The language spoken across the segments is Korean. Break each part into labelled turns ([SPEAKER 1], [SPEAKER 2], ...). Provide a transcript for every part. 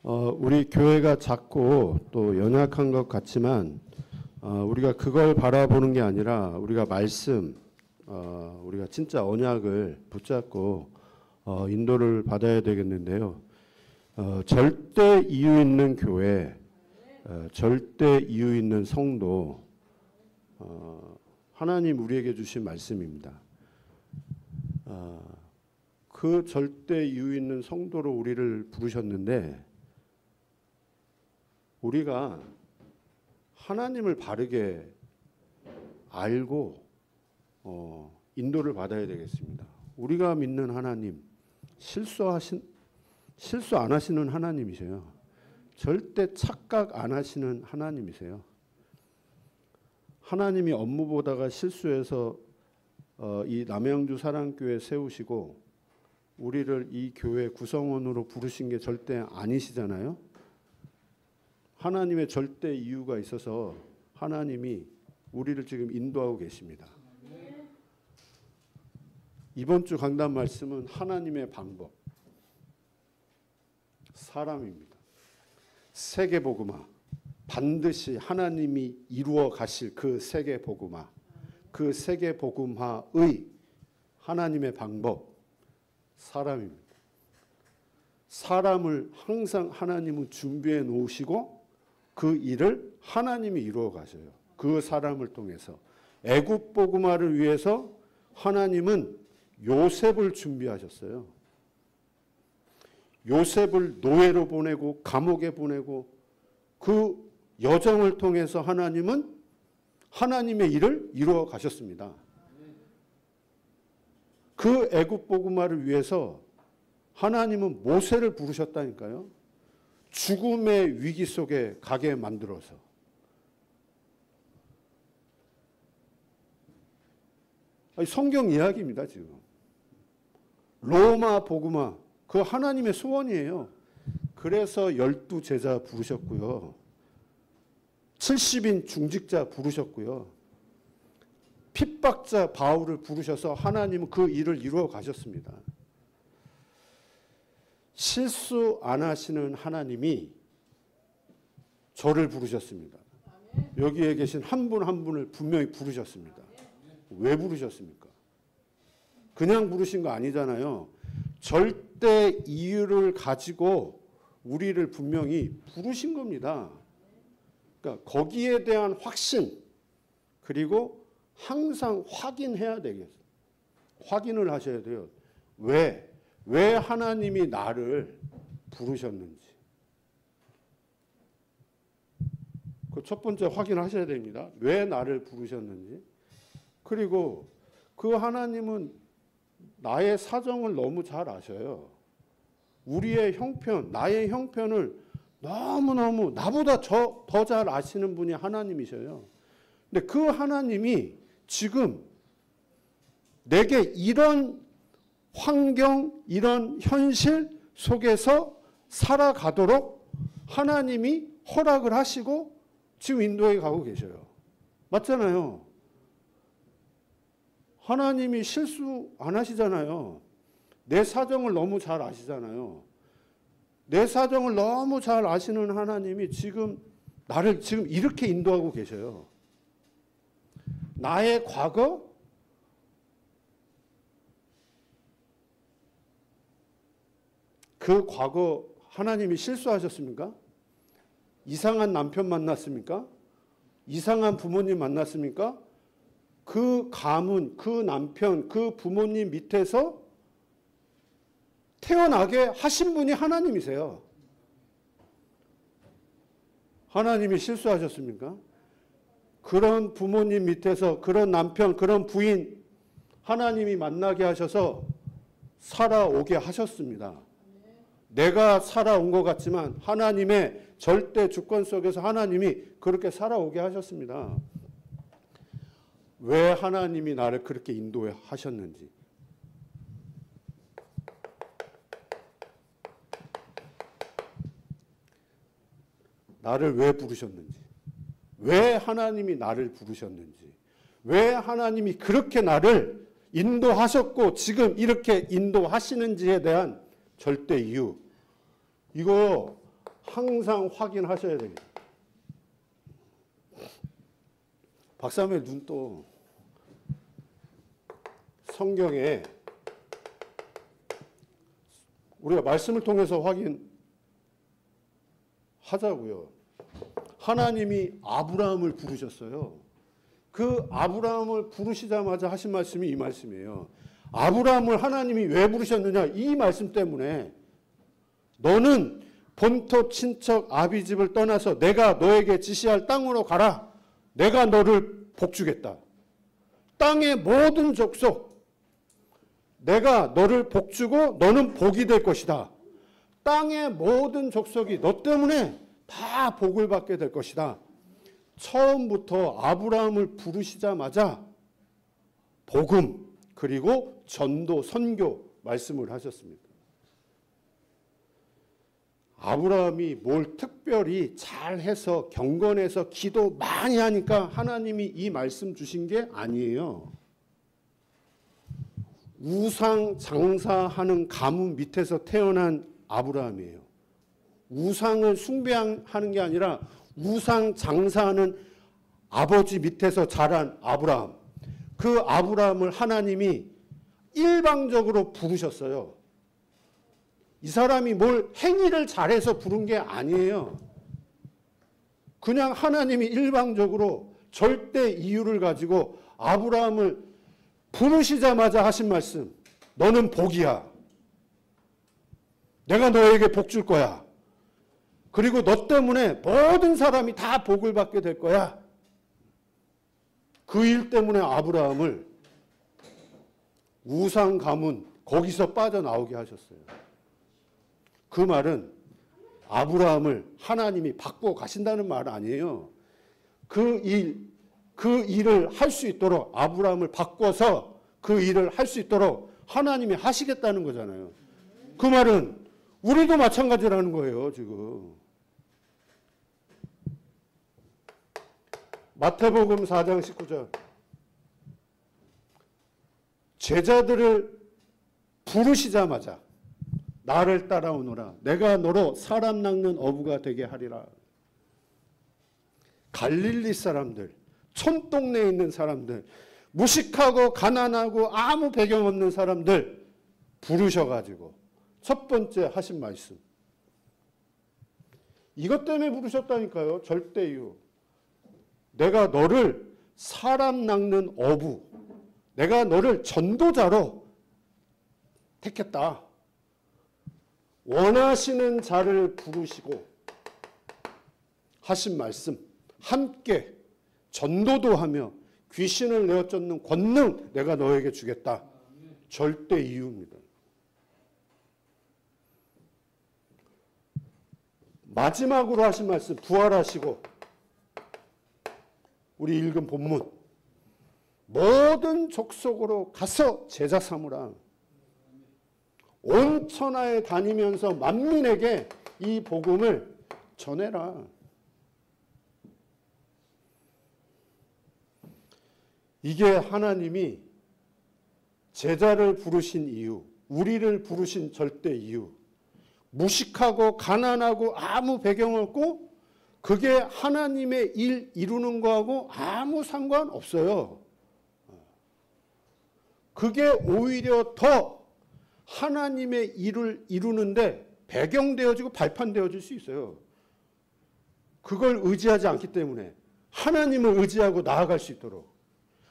[SPEAKER 1] 우리 교회가 작고 또 연약한 것 같지만 우리가 그걸 바라보는 게 아니라 우리가 말씀, 우리가 진짜 언약을 붙잡고 인도를 받아야 되겠는데요. 절대 이유 있는 교회, 절대 이유 있는 성도, 하나님 우리에게 주신 말씀입니다. 그 절대 이유 있는 성도로 우리를 부르셨는데 우리가 하나님을 바르게 알고 인도를 받아야 되겠습니다. 우리가 믿는 하나님, 실수 안 하시는 하나님이세요. 절대 착각 안 하시는 하나님이세요. 하나님이 업무 보다가 실수해서 이 남양주 사랑교회 세우시고 우리를 이 교회 구성원으로 부르신 게 절대 아니시잖아요. 하나님의 절대 이유가 있어서 하나님이 우리를 지금 인도하고 계십니다. 이번 주 강단 말씀은 하나님의 방법, 사람입니다. 세계복음화, 반드시 하나님이 이루어 가실 그 세계복음화, 그 세계복음화의 하나님의 방법, 사람입니다. 사람을 항상 하나님은 준비해 놓으시고 그 일을 하나님이 이루어 가셔요. 그 사람을 통해서. 애굽 복음화를 위해서 하나님은 요셉을 준비하셨어요. 요셉을 노예로 보내고 감옥에 보내고 그 여정을 통해서 하나님은 하나님의 일을 이루어 가셨습니다. 그 애굽 복음화를 위해서 하나님은 모세를 부르셨다니까요. 죽음의 위기 속에 가게 만들어서. 성경 이야기입니다, 지금. 로마 복음화, 그 하나님의 소원이에요. 그래서 12제자 부르셨고요. 70인 중직자 부르셨고요. 핍박자 바울을 부르셔서 하나님은 그 일을 이루어 가셨습니다. 실수 안 하시는 하나님이 저를 부르셨습니다. 여기에 계신 한 분 한 분을 분명히 부르셨습니다. 왜 부르셨습니까? 그냥 부르신 거 아니잖아요. 절대 이유를 가지고 우리를 분명히 부르신 겁니다. 그러니까 거기에 대한 확신, 그리고 항상 확인해야 되겠어요. 확인을 하셔야 돼요. 왜 하나님이 나를 부르셨는지. 그 첫 번째 확인하셔야 됩니다. 왜 나를 부르셨는지. 그리고 그 하나님은 나의 사정을 너무 잘 아셔요. 우리의 형편, 나의 형편을 너무너무 나보다 더 잘 아시는 분이 하나님이셔요. 근데 그 하나님이 지금 내게 이런 환경, 이런 현실 속에서 살아가도록 하나님이 허락을 하시고 지금 인도에 가고 계셔요. 맞잖아요. 하나님이 실수 안 하시잖아요. 내 사정을 너무 잘 아시잖아요. 내 사정을 너무 잘 아시는 하나님이 지금 나를 지금 이렇게 인도하고 계셔요. 나의 과거, 그 과거 하나님이 실수하셨습니까? 이상한 남편 만났습니까? 이상한 부모님 만났습니까? 그 가문, 그 남편, 그 부모님 밑에서 태어나게 하신 분이 하나님이세요. 하나님이 실수하셨습니까? 그런 부모님 밑에서 그런 남편, 그런 부인 하나님이 만나게 하셔서 살아오게 하셨습니다. 내가 살아온 것 같지만 하나님의 절대 주권 속에서 하나님이 그렇게 살아오게 하셨습니다. 왜 하나님이 나를 그렇게 인도하셨는지. 나를 왜 부르셨는지. 왜 하나님이 나를 부르셨는지. 왜 하나님이 그렇게 나를 인도하셨고 지금 이렇게 인도하시는지에 대한 절대 이유. 이거 항상 확인하셔야 됩니다. 박사님의 눈도 성경에 우리가 말씀을 통해서 확인하자고요. 하나님이 아브라함을 부르셨어요. 그 아브라함을 부르시자마자 하신 말씀이 이 말씀이에요. 아브라함을 하나님이 왜 부르셨느냐? 이 말씀 때문에 너는 본토 친척 아비 집을 떠나서 내가 너에게 지시할 땅으로 가라. 내가 너를 복주겠다. 땅의 모든 족속 내가 너를 복주고 너는 복이 될 것이다. 땅의 모든 족속이 너 때문에 다 복을 받게 될 것이다. 처음부터 아브라함을 부르시자마자 복음 그리고 전도 선교 말씀을 하셨습니다. 아브라함이 뭘 특별히 잘해서 경건해서 기도 많이 하니까 하나님이 이 말씀 주신 게 아니에요. 우상 장사하는 가문 밑에서 태어난 아브라함이에요. 우상을 숭배하는 게 아니라 우상 장사하는 아버지 밑에서 자란 아브라함. 그 아브라함을 하나님이 일방적으로 부르셨어요. 이 사람이 뭘 행위를 잘해서 부른 게 아니에요. 그냥 하나님이 일방적으로 절대 이유를 가지고 아브라함을 부르시자마자 하신 말씀. 너는 복이야. 내가 너에게 복 줄 거야. 그리고 너 때문에 모든 사람이 다 복을 받게 될 거야. 그 일 때문에 아브라함을 우상 가문 거기서 빠져나오게 하셨어요. 그 말은 아브라함을 하나님이 바꾸어 가신다는 말 아니에요. 그 일을 할 수 있도록 아브라함을 바꿔서 그 일을 할 수 있도록 하나님이 하시겠다는 거잖아요. 그 말은 우리도 마찬가지라는 거예요, 지금. 마태복음 4장 19절. 제자들을 부르시자마자 나를 따라오너라. 내가 너로 사람 낚는 어부가 되게 하리라. 갈릴리 사람들, 촌동네에 있는 사람들, 무식하고 가난하고 아무 배경 없는 사람들 부르셔가지고 첫 번째 하신 말씀. 이것 때문에 부르셨다니까요. 절대 이유. 내가 너를 사람 낚는 어부, 내가 너를 전도자로 택했다. 원하시는 자를 부르시고 하신 말씀, 함께 전도도 하며 귀신을 내어 쫓는 권능 내가 너에게 주겠다. 절대 이유입니다. 마지막으로 하신 말씀, 부활하시고 우리 읽은 본문, 모든 족속으로 가서 제자 삼으라. 온 천하에 다니면서 만민에게 이 복음을 전해라. 이게 하나님이 제자를 부르신 이유, 우리를 부르신 절대 이유. 무식하고 가난하고 아무 배경 없고 그게 하나님의 일 이루는 거하고 아무 상관없어요. 그게 오히려 더 하나님의 일을 이루는데 배경되어지고 발판되어질 수 있어요. 그걸 의지하지 않기 때문에 하나님을 의지하고 나아갈 수 있도록.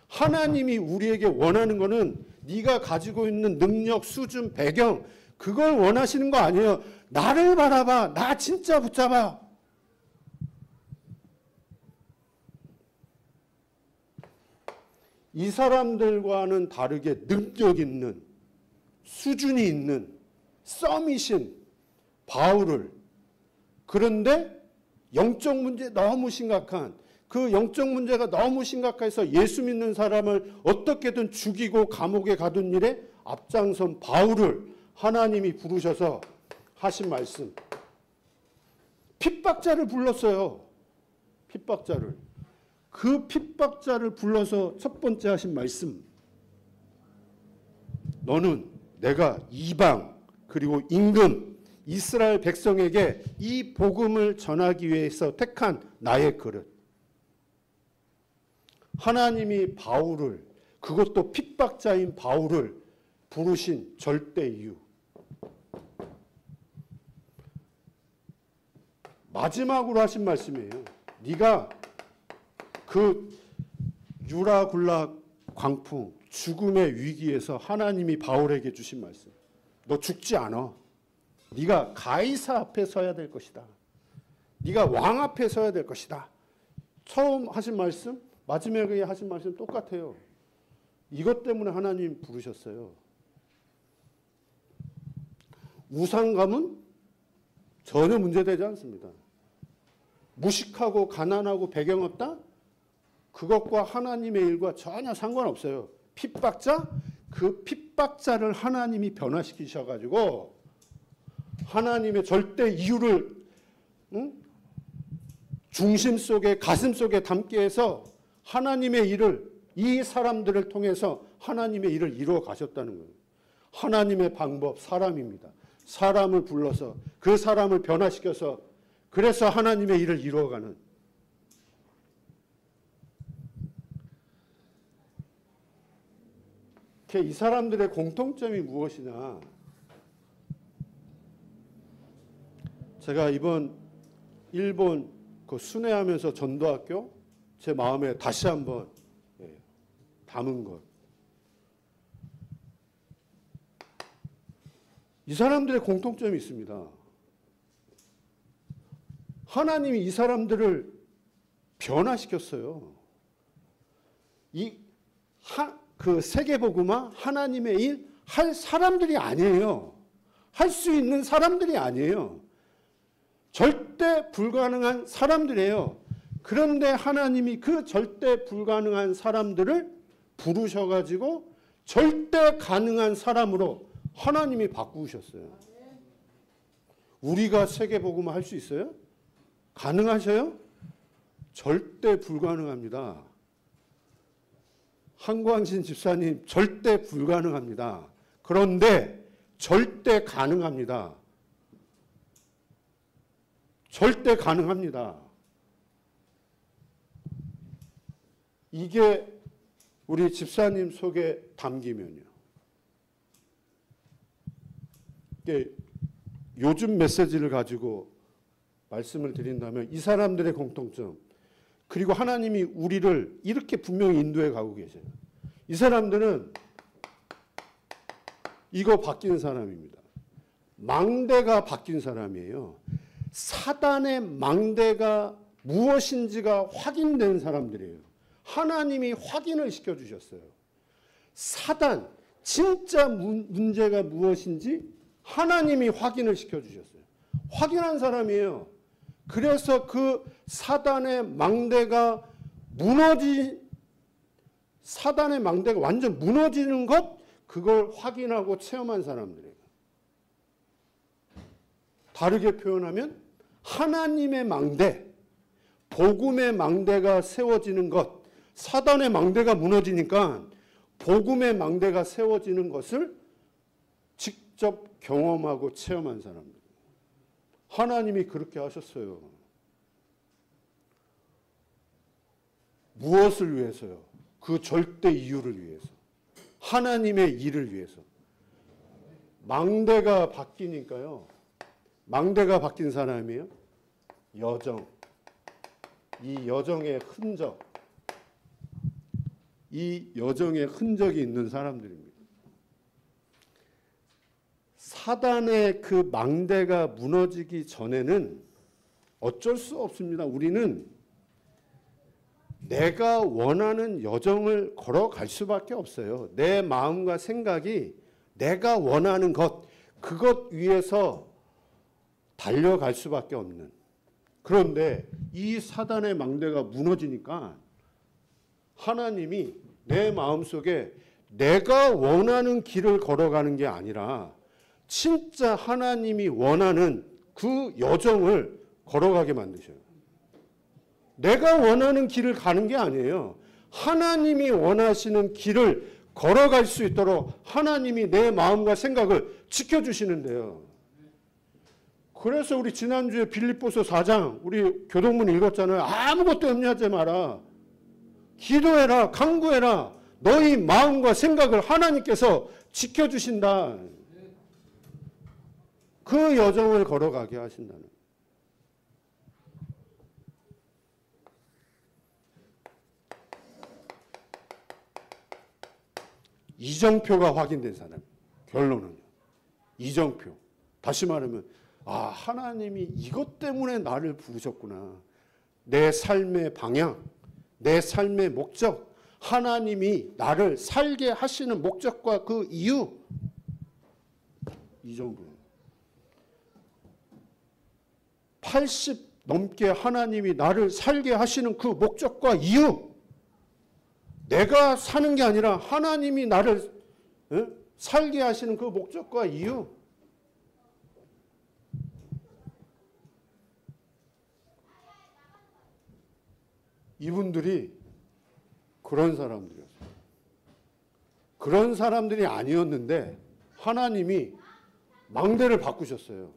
[SPEAKER 1] 하나님이 우리에게 원하는 거는 네가 가지고 있는 능력, 수준, 배경 그걸 원하시는 거 아니에요. 나를 바라봐. 나 진짜 붙잡아. 이 사람들과는 다르게 능력 있는, 수준이 있는, 썸이신 바울을, 그런데 영적 문제 너무 심각한, 그 영적 문제가 너무 심각해서 예수 믿는 사람을 어떻게든 죽이고 감옥에 가둔 일에 앞장선 바울을 하나님이 부르셔서 하신 말씀. 핍박자를 불렀어요. 핍박자를. 그 핍박자를 불러서 첫 번째 하신 말씀. 너는 내가 이방 그리고 임금 이스라엘 백성에게 이 복음을 전하기 위해서 택한 나의 그릇. 하나님이 바울을, 그것도 핍박자인 바울을 부르신 절대 이유. 마지막으로 하신 말씀이에요. 네가 그 유라굴라 광풍, 죽음의 위기에서 하나님이 바울에게 주신 말씀. 너 죽지 않아. 네가 가이사 앞에 서야 될 것이다. 네가 왕 앞에 서야 될 것이다. 처음 하신 말씀, 마지막에 하신 말씀 똑같아요. 이것 때문에 하나님 부르셨어요. 우상감은 전혀 문제되지 않습니다. 무식하고 가난하고 배경 없다? 그것과 하나님의 일과 전혀 상관없어요. 핍박자? 그 핍박자를 하나님이 변화시키셔가지고 하나님의 절대 이유를 중심 속에, 가슴 속에 담게 해서 하나님의 일을, 이 사람들을 통해서 하나님의 일을 이루어 가셨다는 거예요. 하나님의 방법, 사람입니다. 사람을 불러서 그 사람을 변화시켜서 그래서 하나님의 일을 이루어가는. 이 사람들의 공통점이 무엇이냐. 제가 이번 일본 그 순회하면서 전도학교 제 마음에 다시 한번 담은 것. 이 사람들의 공통점이 있습니다. 하나님이 이 사람들을 변화시켰어요. 그 세계복음화 하나님의 일 할 사람들이 아니에요. 할 수 있는 사람들이 아니에요. 절대 불가능한 사람들이에요. 그런데 하나님이 그 절대 불가능한 사람들을 부르셔가지고 절대 가능한 사람으로 하나님이 바꾸셨어요. 우리가 세계복음화 할 수 있어요? 가능하셔요? 절대 불가능합니다. 한광신 집사님 절대 불가능합니다. 그런데 절대 가능합니다. 절대 가능합니다. 이게 우리 집사님 속에 담기면요. 요즘 메시지를 가지고 말씀을 드린다면 이 사람들의 공통점, 그리고 하나님이 우리를 이렇게 분명히 인도해 가고 계세요. 이 사람들은 이거 바뀐 사람입니다. 망대가 바뀐 사람이에요. 사단의 망대가 무엇인지가 확인된 사람들이에요. 하나님이 확인을 시켜주셨어요. 사단, 진짜 문제가 무엇인지 하나님이 확인을 시켜주셨어요. 확인한 사람이에요. 그래서 그 사단의 망대가 사단의 망대가 완전 무너지는 것, 그걸 확인하고 체험한 사람들이에요. 다르게 표현하면 하나님의 망대, 복음의 망대가 세워지는 것, 사단의 망대가 무너지니까 복음의 망대가 세워지는 것을 직접 경험하고 체험한 사람들. 하나님이 그렇게 하셨어요. 무엇을 위해서요? 그 절대 이유를 위해서. 하나님의 일을 위해서. 망대가 바뀌니까요. 망대가 바뀐 사람이에요. 여정. 이 여정의 흔적. 이 여정의 흔적이 있는 사람들입니다. 사단의 그 망대가 무너지기 전에는 어쩔 수 없습니다. 우리는 내가 원하는 여정을 걸어갈 수밖에 없어요. 내 마음과 생각이 내가 원하는 것, 그것 위에서 달려갈 수밖에 없는. 그런데 이 사단의 망대가 무너지니까 하나님이 내 마음속에 내가 원하는 길을 걸어가는 게 아니라 진짜 하나님이 원하는 그 여정을 걸어가게 만드셔요. 내가 원하는 길을 가는 게 아니에요. 하나님이 원하시는 길을 걸어갈 수 있도록 하나님이 내 마음과 생각을 지켜주시는데요. 그래서 우리 지난주에 빌립보서 4장 우리 교동문 읽었잖아요. 아무것도 염려하지 마라. 기도해라. 간구해라. 너희 마음과 생각을 하나님께서 지켜주신다. 그 여정을 걸어가게 하신다는. 이정표가 확인된 사람. 결론은요. 이정표. 다시 말하면 하나님이 이것 때문에 나를 부르셨구나. 내 삶의 방향, 내 삶의 목적, 하나님이 나를 살게 하시는 목적과 그 이유. 이 정도예요. 80 넘게 하나님이 나를 살게 하시는 그 목적과 이유. 내가 사는 게 아니라 하나님이 나를 살게 하시는 그 목적과 이유. 이분들이 그런 사람들이었어요. 그런 사람들이 아니었는데 하나님이 망대를 바꾸셨어요.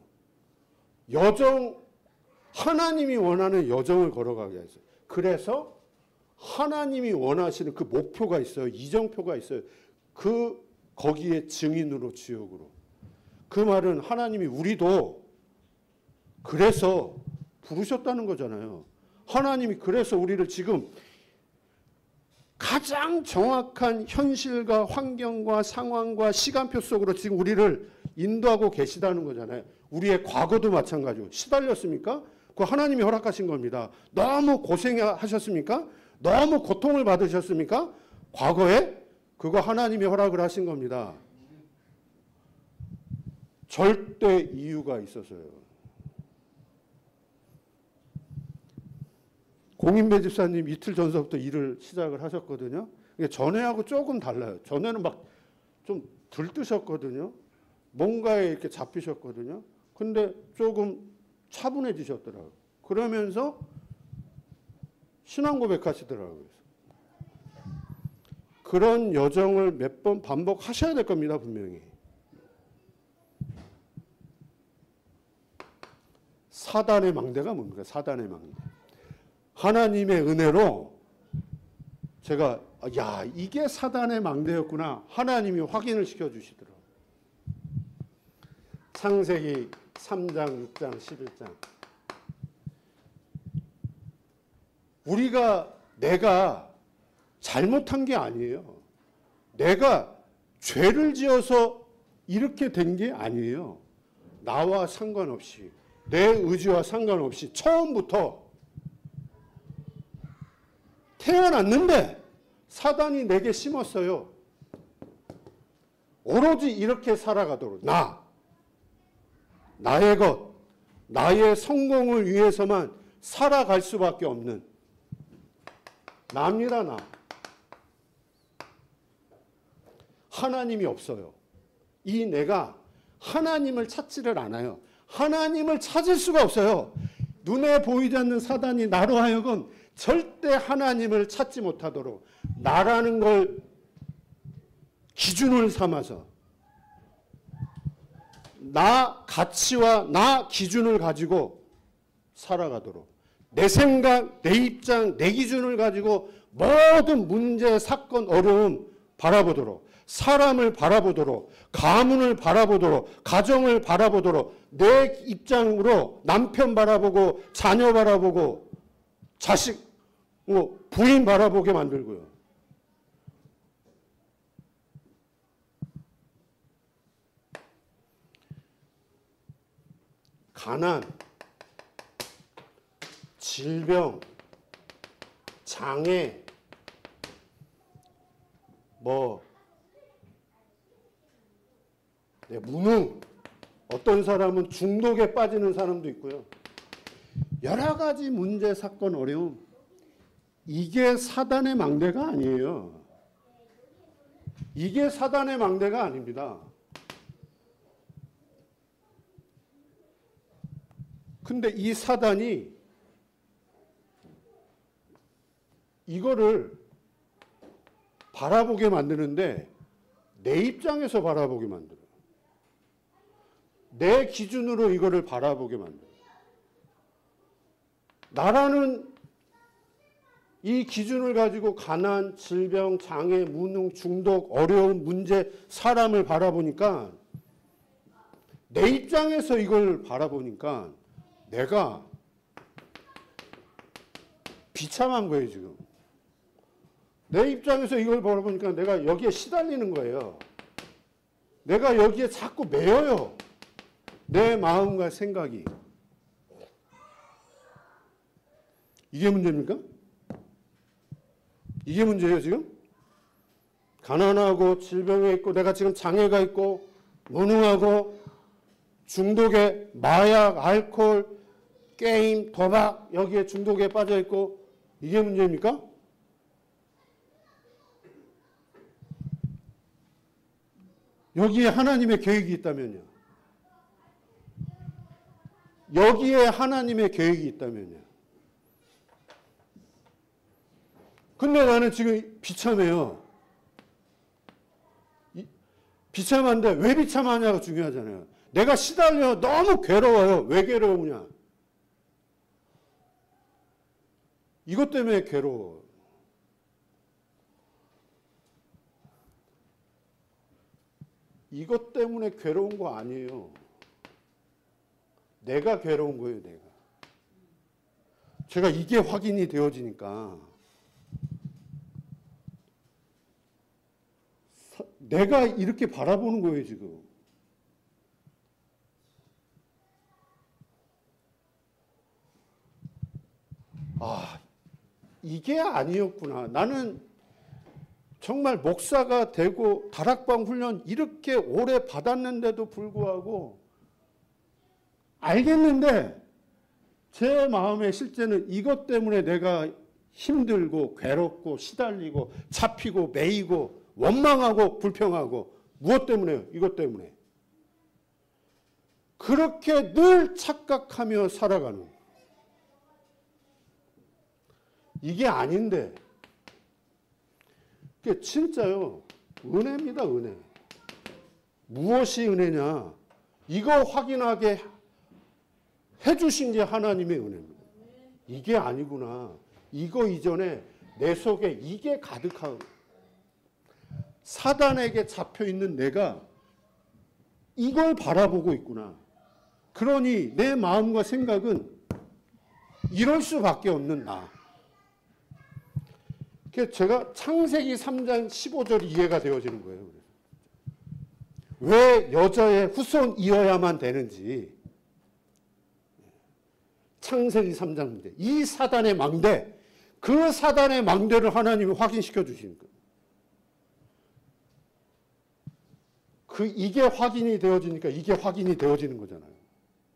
[SPEAKER 1] 하나님이 원하는 여정을 걸어가게 했어요. 그래서 하나님이 원하시는 그 목표가 있어요. 이정표가 있어요. 거기에 증인으로 지옥으로. 그 말은 하나님이 우리도 그래서 부르셨다는 거잖아요. 하나님이 그래서 우리를 지금 가장 정확한 현실과 환경과 상황과 시간표 속으로 지금 우리를 인도하고 계시다는 거잖아요. 우리의 과거도 마찬가지고. 시달렸습니까? 그거 하나님이 허락하신 겁니다. 너무 고생하셨습니까? 너무 고통을 받으셨습니까? 과거에? 그거 하나님이 허락을 하신 겁니다. 절대 이유가 있어서요. 공인배 집사님 이틀 전서부터 일을 시작을 하셨거든요. 전에하고 조금 달라요. 전에는 막 좀 들뜨셨거든요. 뭔가에 이렇게 잡히셨거든요. 근데 조금 차분해지셨더라고요. 그러면서 신앙 고백하시더라고요. 그런 여정을 몇 번 반복하셔야 될 겁니다. 분명히. 사단의 망대가 뭡니까? 사단의 망대. 하나님의 은혜로 제가 이게 사단의 망대였구나. 하나님이 확인을 시켜주시더라고요. 창세기 3장, 6장, 11장. 내가 잘못한 게 아니에요. 내가 죄를 지어서 이렇게 된 게 아니에요. 나와 상관없이, 내 의지와 상관없이 처음부터 태어났는데 사단이 내게 심었어요. 오로지 이렇게 살아가도록 나의 것, 나의 성공을 위해서만 살아갈 수밖에 없는 나입니다. 나. 하나님이 없어요. 이 내가 하나님을 찾지를 않아요. 하나님을 찾을 수가 없어요. 눈에 보이지 않는 사단이 나로 하여금 절대 하나님을 찾지 못하도록 나라는 걸 기준을 삼아서 나 가치와 나 기준을 가지고 살아가도록 내 생각, 내 입장, 내 기준을 가지고 모든 문제, 사건, 어려움 바라보도록 사람을 바라보도록 가문을 바라보도록 가정을 바라보도록 내 입장으로 남편 바라보고 자녀 바라보고 자식, 부인 바라보게 만들고요. 가난, 질병, 장애, 무능, 어떤 사람은 중독에 빠지는 사람도 있고요. 여러 가지 문제, 사건, 어려움. 이게 사단의 망대가 아니에요. 이게 사단의 망대가 아닙니다. 근데 이 사단이 이거를 바라보게 만드는데 내 입장에서 바라보게 만들어요. 내 기준으로 이거를 바라보게 만들어요. 나라는 이 기준을 가지고 가난, 질병, 장애, 무능, 중독, 어려움, 문제, 사람을 바라보니까 내 입장에서 이걸 바라보니까 내가 비참한 거예요, 지금. 내 입장에서 이걸 바라보니까 내가 여기에 시달리는 거예요. 내가 여기에 자꾸 매여요. 내 마음과 생각이. 이게 문제입니까? 이게 문제예요, 지금? 가난하고 질병에 있고 내가 지금 장애가 있고 무능하고 중독에 마약, 알코올, 게임, 도박 여기에 중독에 빠져 있고 이게 문제입니까? 여기에 하나님의 계획이 있다면요. 여기에 하나님의 계획이 있다면요. 근데 나는 지금 비참해요. 비참한데 왜 비참하냐가 중요하잖아요. 내가 시달려 너무 괴로워요. 왜 괴로우냐? 이것 때문에 괴로워. 이것 때문에 괴로운 거 아니에요. 내가 괴로운 거예요, 내가. 제가 이게 확인이 되어지니까 내가 이렇게 바라보는 거예요, 지금. 아, 이게 아니었구나. 나는 정말 목사가 되고 다락방 훈련 이렇게 오래 받았는데도 불구하고 알겠는데 제 마음의 실제는 이것 때문에 내가 힘들고 괴롭고 시달리고 잡히고 매이고 원망하고 불평하고 무엇 때문에요? 이것 때문에. 그렇게 늘 착각하며 살아가는 거예요. 이게 아닌데 그게 진짜요. 은혜입니다. 은혜. 무엇이 은혜냐? 이거 확인하게 해주신 게 하나님의 은혜입니다. 이게 아니구나. 이거 이전에 내 속에 이게 가득하고 사단에게 잡혀있는 내가 이걸 바라보고 있구나. 그러니 내 마음과 생각은 이럴 수밖에 없는 나. 제가 창세기 3장 15절이 이해가 되어지는 거예요. 왜 여자의 후손이어야만 되는지. 창세기 3장 문제. 이 사단의 망대, 그 사단의 망대를 하나님이 확인시켜 주시는 거예요. 이게 확인이 되어지니까 이게 확인이 되어지는 거잖아요.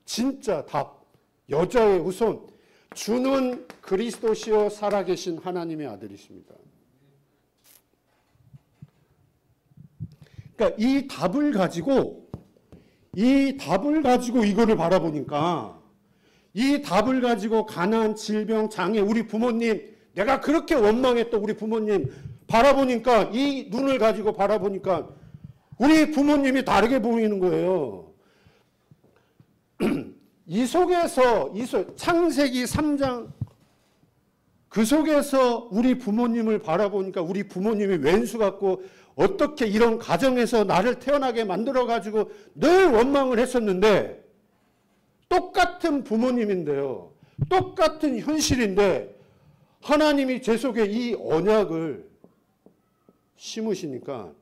[SPEAKER 1] 진짜 답. 여자의 후손. 주는 그리스도시요 살아계신 하나님의 아들이십니다. 그러니까 이 답을 가지고 이거를 바라보니까 이 답을 가지고 가난, 질병, 장애, 우리 부모님, 내가 그렇게 원망했던 우리 부모님 바라보니까 이 눈을 가지고 바라보니까 우리 부모님이 다르게 보이는 거예요. 이 속에서 창세기 3장 그 속에서 우리 부모님을 바라보니까 우리 부모님이 왼수 같고 어떻게 이런 가정에서 나를 태어나게 만들어가지고 늘 원망을 했었는데 똑같은 부모님인데요. 똑같은 현실인데 하나님이 제 속에 이 언약을 심으시니까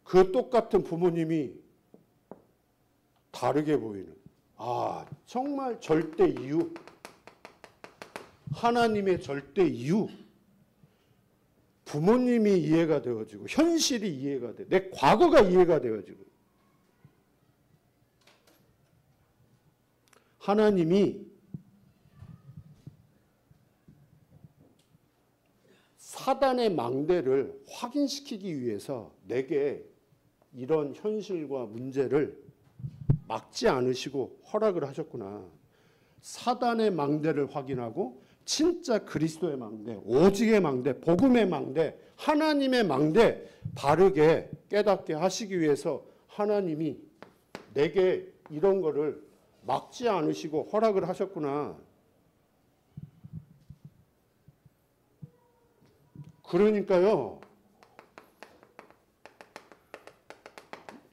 [SPEAKER 1] 그 똑같은 부모님이 다르게 보이는. 아, 정말 절대 이유. 하나님의 절대 이유. 부모님이 이해가 되어지고 현실이 이해가 돼. 내 과거가 이해가 되어지고. 하나님이 사단의 망대를 확인시키기 위해서 내게 이런 현실과 문제를 막지 않으시고 허락을 하셨구나. 사단의 망대를 확인하고 진짜 그리스도의 망대, 오직의 망대, 복음의 망대, 하나님의 망대 바르게 깨닫게 하시기 위해서 하나님이 내게 이런 거를 막지 않으시고 허락을 하셨구나. 그러니까요,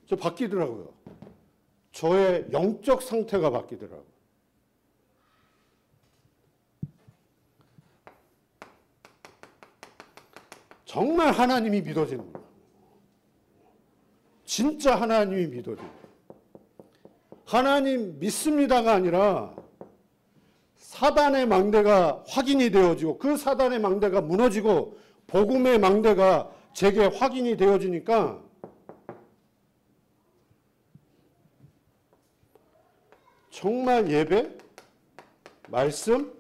[SPEAKER 1] 저 바뀌더라고요. 저의 영적 상태가 바뀌더라고요. 정말 하나님이 믿어지는 거예요. 진짜 하나님이 믿어지는 거예요. 하나님 믿습니다가 아니라 사단의 망대가 확인이 되어지고 그 사단의 망대가 무너지고 복음의 망대가 제게 확인이 되어지니까 정말 예배, 말씀,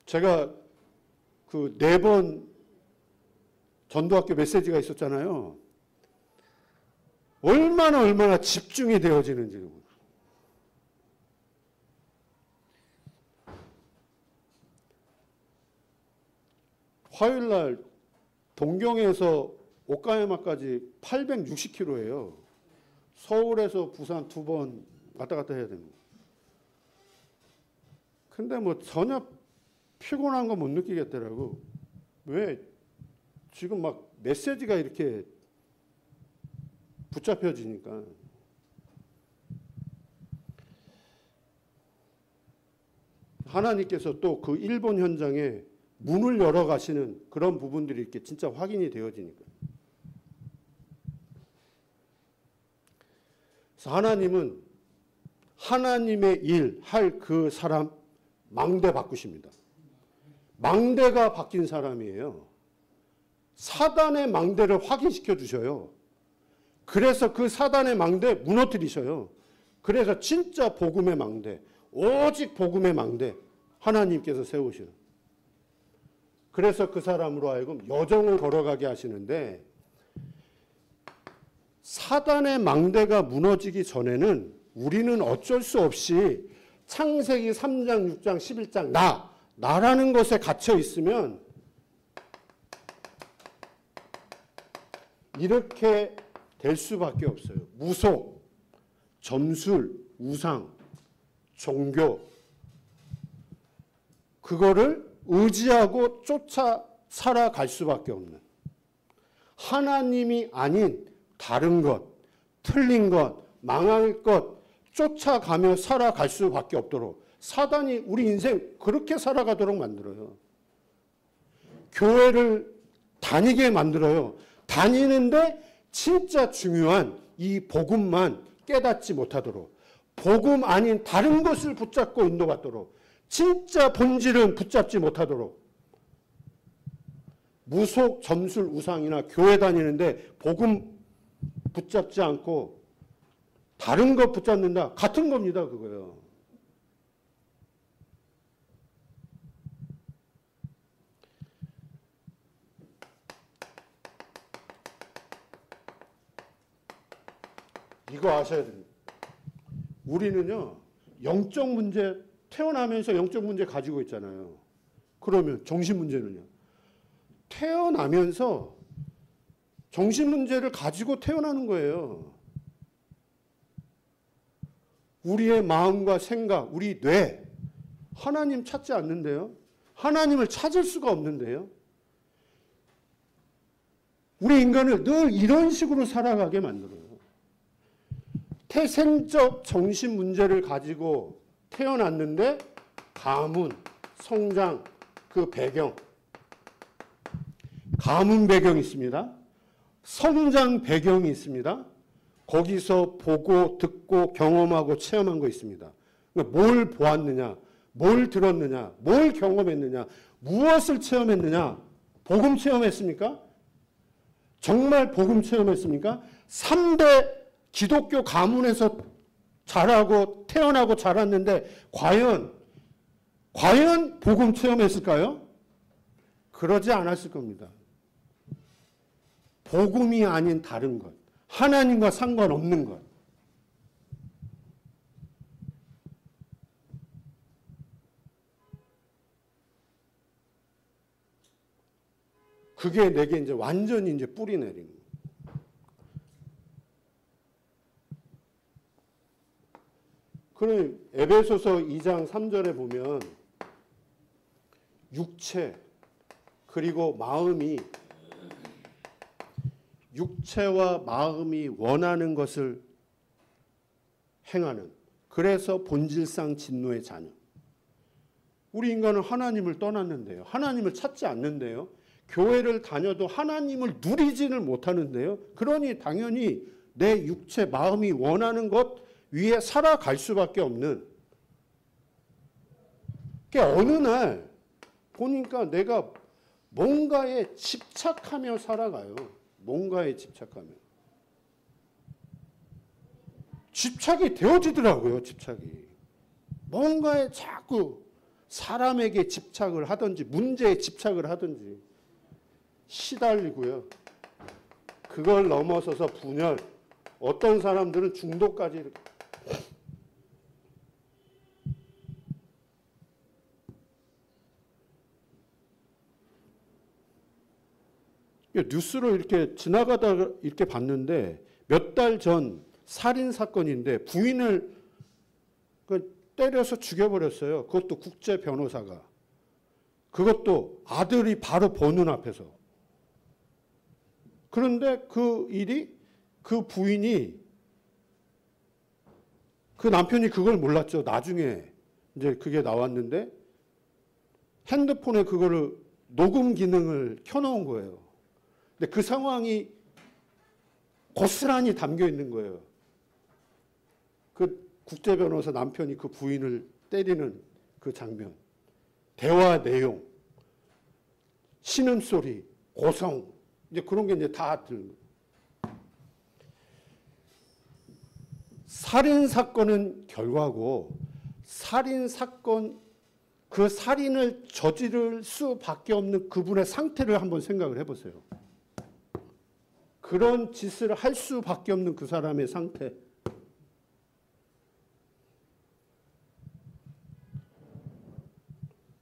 [SPEAKER 1] 제가 그 4번 전도학교 메시지가 있었잖아요. 얼마나 집중이 되어지는지. 화요일날 동경에서 오카야마까지 860km예요. 서울에서 부산 2번 왔다 갔다 해야 됩니다. 근데 뭐 전혀 피곤한 거 못 느끼겠더라고. 왜? 지금 막 메시지가 이렇게 붙잡혀지니까. 하나님께서 또 그 일본 현장에 문을 열어 가시는 그런 부분들이 이렇게 진짜 확인이 되어지니까. 그래서 하나님은 하나님의 일 할 그 사람 망대 바꾸십니다. 망대가 바뀐 사람이에요. 사단의 망대를 확인시켜 주셔요. 그래서 그 사단의 망대 무너뜨리셔요. 그래서 진짜 복음의 망대, 오직 복음의 망대 하나님께서 세우셔요. 그래서 그 사람으로 하여금 여정을 걸어가게 하시는데, 사단의 망대가 무너지기 전에는 우리는 어쩔 수 없이 창세기 3장, 6장, 11장 나라는 것에 갇혀 있으면 이렇게 될 수밖에 없어요. 무속, 점술, 우상, 종교, 그거를 의지하고 쫓아 살아갈 수밖에 없는, 하나님이 아닌 다른 것, 틀린 것, 망할 것 쫓아가며 살아갈 수밖에 없도록 사단이 우리 인생 그렇게 살아가도록 만들어요. 교회를 다니게 만들어요. 다니는데 진짜 중요한 이 복음만 깨닫지 못하도록, 복음 아닌 다른 것을 붙잡고 인도받도록, 진짜 본질은 붙잡지 못하도록, 무속, 점술, 우상이나 교회 다니는데 복음 붙잡지 않고 다른 것 붙잡는다. 같은 겁니다, 그거요. 이거 아셔야 됩니다. 우리는요, 영적 문제, 태어나면서 영적 문제 가지고 있잖아요. 그러면 정신 문제는요? 태어나면서 정신 문제를 가지고 태어나는 거예요. 우리의 마음과 생각, 우리 뇌, 하나님 찾지 않는데요. 하나님을 찾을 수가 없는데요. 우리 인간을 늘 이런 식으로 살아가게 만들어요. 태생적 정신 문제를 가지고 태어났는데 가문, 성장, 그 배경, 가문 배경이 있습니다. 성장 배경이 있습니다. 거기서 보고 듣고 경험하고 체험한 거 있습니다. 뭘 보았느냐, 뭘 들었느냐, 뭘 경험했느냐, 무엇을 체험했느냐. 복음 체험했습니까? 정말 복음 체험했습니까? 3대 기독교 가문에서 자라고 태어나고 자랐는데 과연 복음 체험했을까요? 그러지 않았을 겁니다. 복음이 아닌 다른 것, 하나님과 상관없는 것. 그게 내게 이제 완전히 이제 뿌리 내린 거예요. 그럼 에베소서 2장 3절에 보면 육체 그리고 마음이 육체와 마음이 원하는 것을 행하는, 그래서 본질상 진노의 자녀. 우리 인간은 하나님을 떠났는데요. 하나님을 찾지 않는데요. 교회를 다녀도 하나님을 누리지를 못하는데요. 그러니 당연히 내 육체, 마음이 원하는 것 위에 살아갈 수밖에 없는. 어느 날 보니까 내가 뭔가에 집착하며 살아가요. 뭔가에 집착하며. 집착이 되어지더라고요. 집착이. 뭔가에 자꾸 사람에게 집착을 하든지 문제에 집착을 하든지 시달리고요. 그걸 넘어서서 분열, 어떤 사람들은 중독까지 이렇게. 뉴스를 이렇게 지나가다가 이렇게 봤는데 몇 달 전 살인 사건인데 부인을 때려서 죽여버렸어요. 그것도 국제 변호사가. 그것도 아들이 바로 보는 앞에서. 그런데 그 일이 그 부인이 그 남편이 그걸 몰랐죠. 나중에 이제 그게 나왔는데 핸드폰에 그거를 녹음 기능을 켜놓은 거예요. 근데 그 상황이 고스란히 담겨 있는 거예요. 그 국제 변호사 남편이 그 부인을 때리는 그 장면, 대화 내용, 신음소리, 고성, 이제 그런 게 이제 다 들는 거예요. 살인 사건은 결과고 살인 사건 그 살인을 저지를 수밖에 없는 그분의 상태를 한번 생각을 해보세요. 그런 짓을 할 수밖에 없는 그 사람의 상태.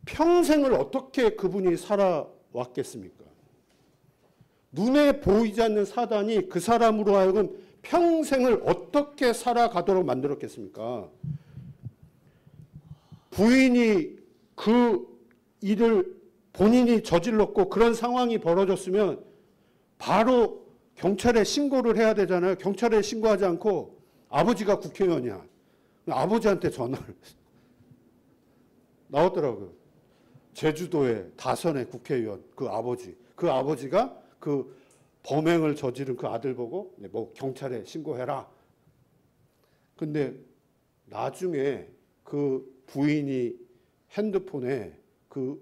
[SPEAKER 1] 평생을 어떻게 그분이 살아왔겠습니까? 눈에 보이지 않는 사단이 그 사람으로 하여금 평생을 어떻게 살아가도록 만들었겠습니까? 부인이 그 일을 본인이 저질렀고 그런 상황이 벌어졌으면 바로 경찰에 신고를 해야 되잖아요. 경찰에 신고하지 않고 아버지가 국회의원이야. 아버지한테 전화를 나왔더라고요. 제주도의 다선의 국회의원 그 아버지. 그 아버지가 그 범행을 저지른 그 아들 보고 뭐 경찰에 신고해라. 근데 나중에 그 부인이 핸드폰에 그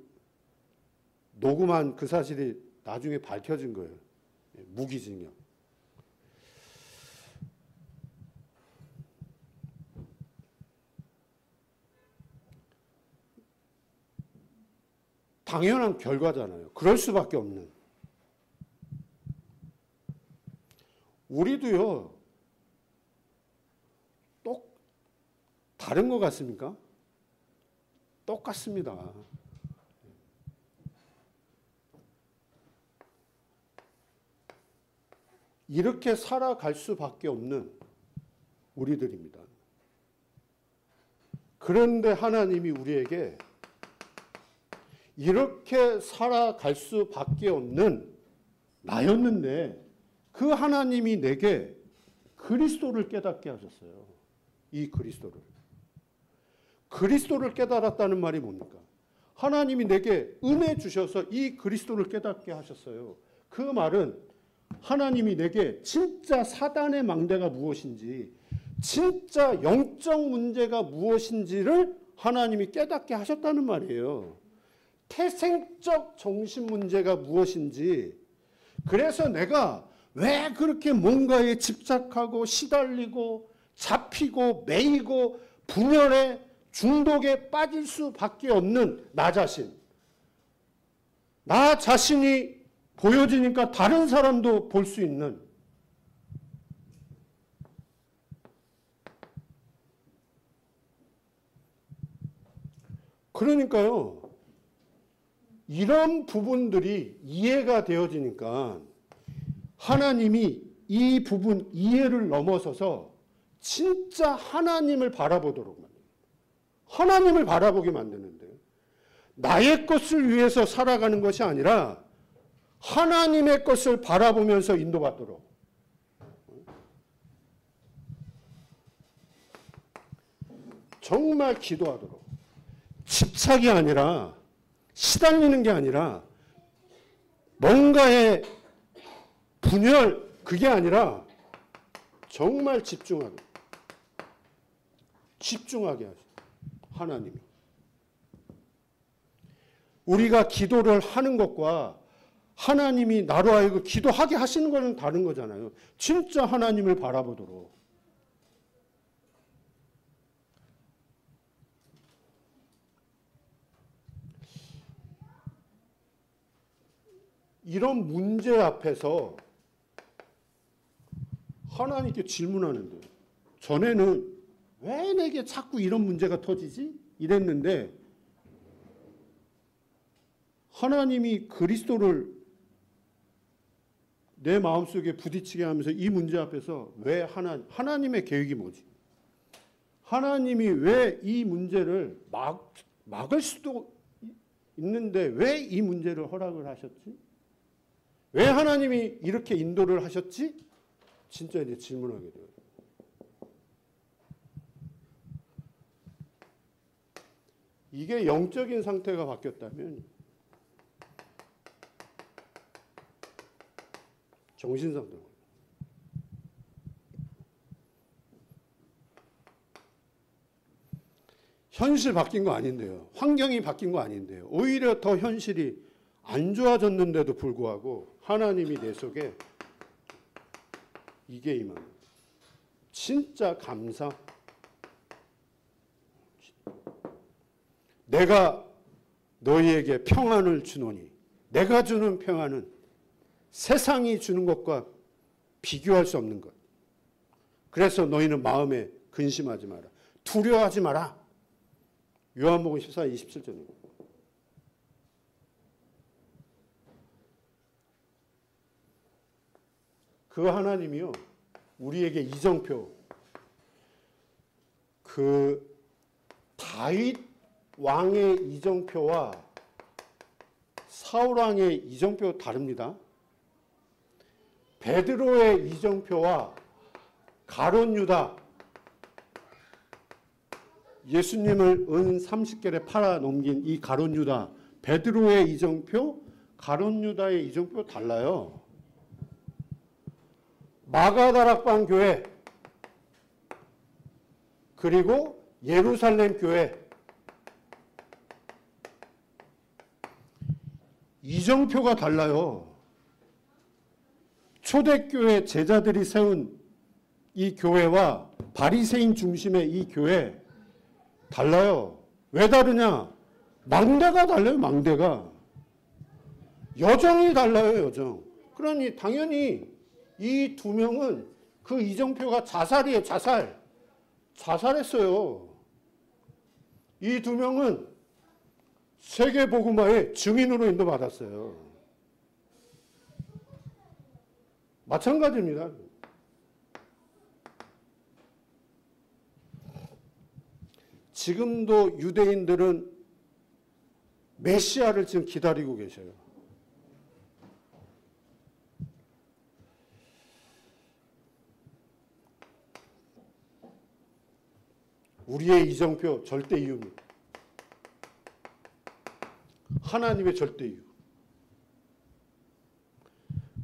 [SPEAKER 1] 녹음한 그 사실이 나중에 밝혀진 거예요. 무기징역. 당연한 결과잖아요. 그럴 수밖에 없는. 우리도요, 다른 것 같습니까? 똑같습니다. 이렇게 살아갈 수밖에 없는 우리들입니다. 그런데 하나님이 우리에게 이렇게 살아갈 수밖에 없는 나였는데 그 하나님이 내게 그리스도를 깨닫게 하셨어요. 이 그리스도를. 그리스도를 깨달았다는 말이 뭡니까? 하나님이 내게 은혜 주셔서 이 그리스도를 깨닫게 하셨어요. 그 말은 하나님이 내게 진짜 사단의 망대가 무엇인지, 진짜 영적 문제가 무엇인지를 하나님이 깨닫게 하셨다는 말이에요. 태생적 정신 문제가 무엇인지, 그래서 내가 왜 그렇게 뭔가에 집착하고 시달리고 잡히고 매이고 분열에 중독에 빠질 수밖에 없는 나 자신. 나 자신이 보여지니까 다른 사람도 볼 수 있는. 그러니까요. 이런 부분들이 이해가 되어지니까 하나님이 이 부분 이해를 넘어서서 진짜 하나님을 바라보도록 만듭니다. 하나님을 바라보게 만드는데 나의 것을 위해서 살아가는 것이 아니라 하나님의 것을 바라보면서 인도받도록. 정말 기도하도록. 집착이 아니라 시달리는 게 아니라 뭔가의 분열 그게 아니라 정말 집중하게 하죠. 하나님이. 우리가 기도를 하는 것과 하나님이 나로 하여금 기도하게 하시는 것은 다른 거잖아요. 진짜 하나님을 바라보도록. 이런 문제 앞에서 하나님께 질문하는데 전에는 왜 내게 자꾸 이런 문제가 터지지? 이랬는데 하나님이 그리스도를 내 마음속에 부딪히게 하면서 이 문제 앞에서 왜 하나님의 계획이 뭐지? 하나님이 왜 이 문제를 막을 수도 있는데 왜 이 문제를 허락을 하셨지? 왜 하나님이 이렇게 인도를 하셨지? 진짜 이제 질문하게 돼요. 이게 영적인 상태가 바뀌었다면 정신 상태가 현실 바뀐 거 아닌데요. 환경이 바뀐 거 아닌데요. 오히려 더 현실이 안 좋아졌는데도 불구하고 하나님이 내 속에 이게 임합니다. 진짜 감사. 내가 너희에게 평안을 주노니 내가 주는 평안은 세상이 주는 것과 비교할 수 없는 것. 그래서 너희는 마음에 근심하지 마라. 두려워하지 마라. 요한복음 14, 27절입니다. 그 하나님이요, 우리에게 이정표, 그 다윗 왕의 이정표와 사울 왕의 이정표 다릅니다. 베드로의 이정표와 가룟 유다, 예수님을 은 30개를 팔아 넘긴 이 가룟 유다, 베드로의 이정표, 가룟 유다의 이정표 달라요. 마가다락방 교회 그리고 예루살렘 교회 이정표가 달라요. 초대교회 제자들이 세운 이 교회와 바리새인 중심의 이 교회 달라요. 왜 다르냐? 망대가 달라요. 망대가. 여정이 달라요. 여정. 그러니 당연히 이 두 명은 그 이정표가 자살이에요. 자살했어요. 이 두 명은 세계복음화의 증인으로 인도받았어요. 마찬가지입니다. 지금도 유대인들은 메시아를 지금 기다리고 계셔요. 우리의 이정표 절대 이유입니다. 하나님의 절대 이유.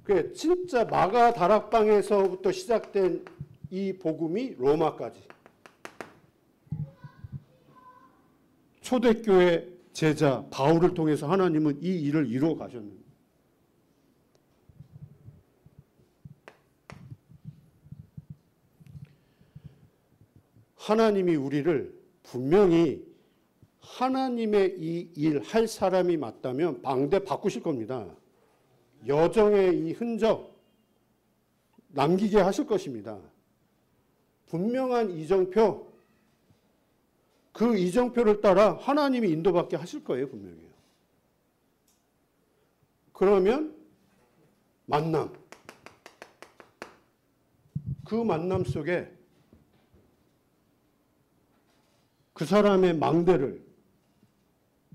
[SPEAKER 1] 그 진짜 마가 다락방에서부터 시작된 이 복음이 로마까지. 초대교회 제자 바울을 통해서 하나님은 이 일을 이루어 가셨는데 하나님이 우리를 분명히 하나님의 이 일 할 사람이 맞다면 방대 바꾸실 겁니다. 여정의 이 흔적 남기게 하실 것입니다. 분명한 이정표, 그 이정표를 따라 하나님이 인도받게 하실 거예요. 분명히요. 그러면 만남, 그 만남 속에 그 사람의 망대를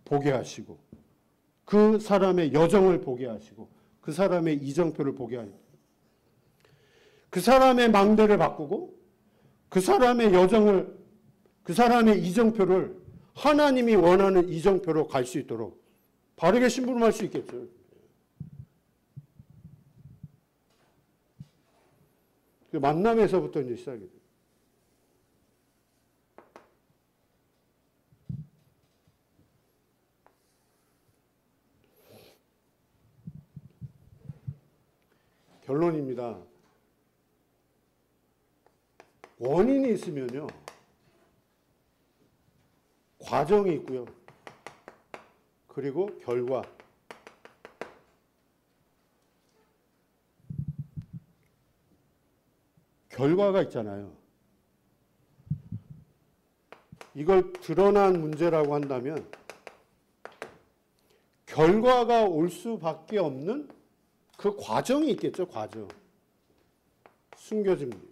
[SPEAKER 1] 보게 하시고 그 사람의 여정을 보게 하시고 그 사람의 이정표를 보게 하시고 그 사람의 망대를 바꾸고 그 사람의 여정을 그 사람의 이정표를 하나님이 원하는 이정표로 갈 수 있도록 바르게 심부름할 수 있겠죠. 그 만남에서부터 이제 시작이 돼요. 결론입니다. 원인이 있으면요, 과정이 있고요. 그리고 결과가 있잖아요. 이걸 드러난 문제라고 한다면 결과가 올 수밖에 없는 그 과정이 있겠죠. 과정. 숨겨진 문제.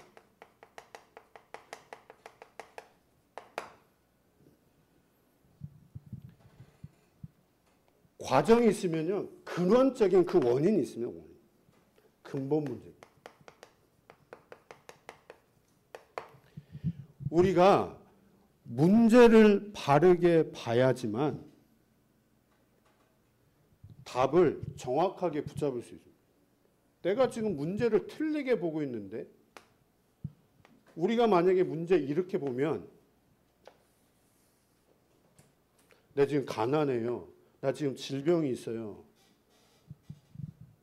[SPEAKER 1] 과정이 있으면요, 근원적인 그 원인이 있으면 원인. 근본 문제. 우리가 문제를 바르게 봐야지만 답을 정확하게 붙잡을 수 있어요. 내가 지금 문제를 틀리게 보고 있는데 우리가 만약에 문제 이렇게 보면 나 지금 가난해요. 나 지금 질병이 있어요.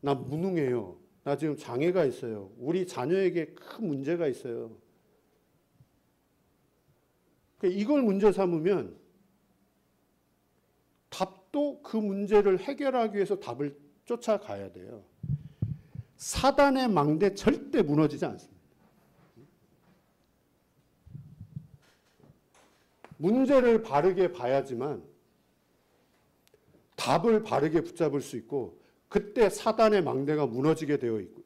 [SPEAKER 1] 나 무능해요. 나 지금 장애가 있어요. 우리 자녀에게 큰 문제가 있어요. 이걸 문제 삼으면 답도 그 문제를 해결하기 위해서 답을 쫓아가야 돼요. 사단의 망대 절대 무너지지 않습니다. 문제를 바르게 봐야지만 답을 바르게 붙잡을 수 있고 그때 사단의 망대가 무너지게 되어 있고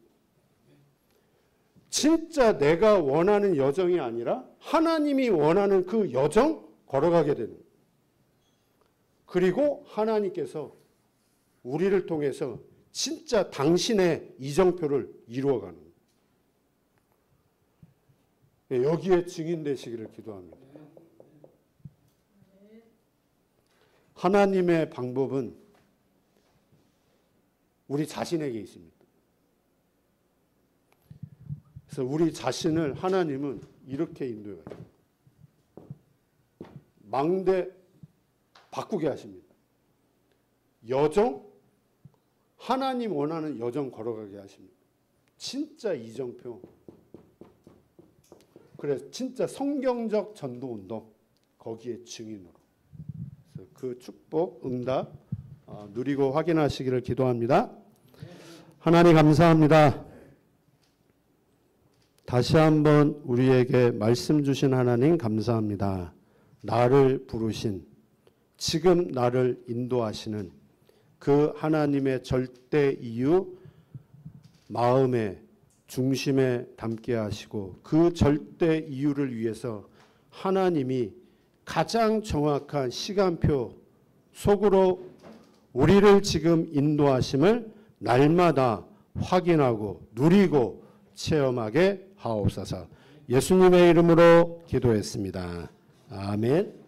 [SPEAKER 1] 진짜 내가 원하는 여정이 아니라 하나님이 원하는 그 여정 걸어가게 되는 거예요. 그리고 하나님께서 우리를 통해서 진짜 당신의 이정표를 이루어가는 거예요. 여기에 증인 되시기를 기도합니다. 하나님의 방법은 우리 자신에게 있습니다. 그래서 우리 자신을 하나님은 이렇게 인도해요. 망대 바꾸게 하십니다. 여정, 하나님 원하는 여정 걸어가게 하십니다. 진짜 이정표. 그래서 진짜 성경적 전도운동, 거기에 증인으로. 그래서 그 축복, 응답 누리고 확인하시기를 기도합니다. 하나님 감사합니다. 다시 한번 우리에게 말씀 주신 하나님 감사합니다. 나를 부르신, 지금 나를 인도하시는 그 하나님의 절대 이유 마음의 중심에 담게 하시고 그 절대 이유를 위해서 하나님이 가장 정확한 시간표 속으로 우리를 지금 인도하심을 날마다 확인하고 누리고 체험하게 하옵소서. 예수님의 이름으로 기도했습니다. 아멘.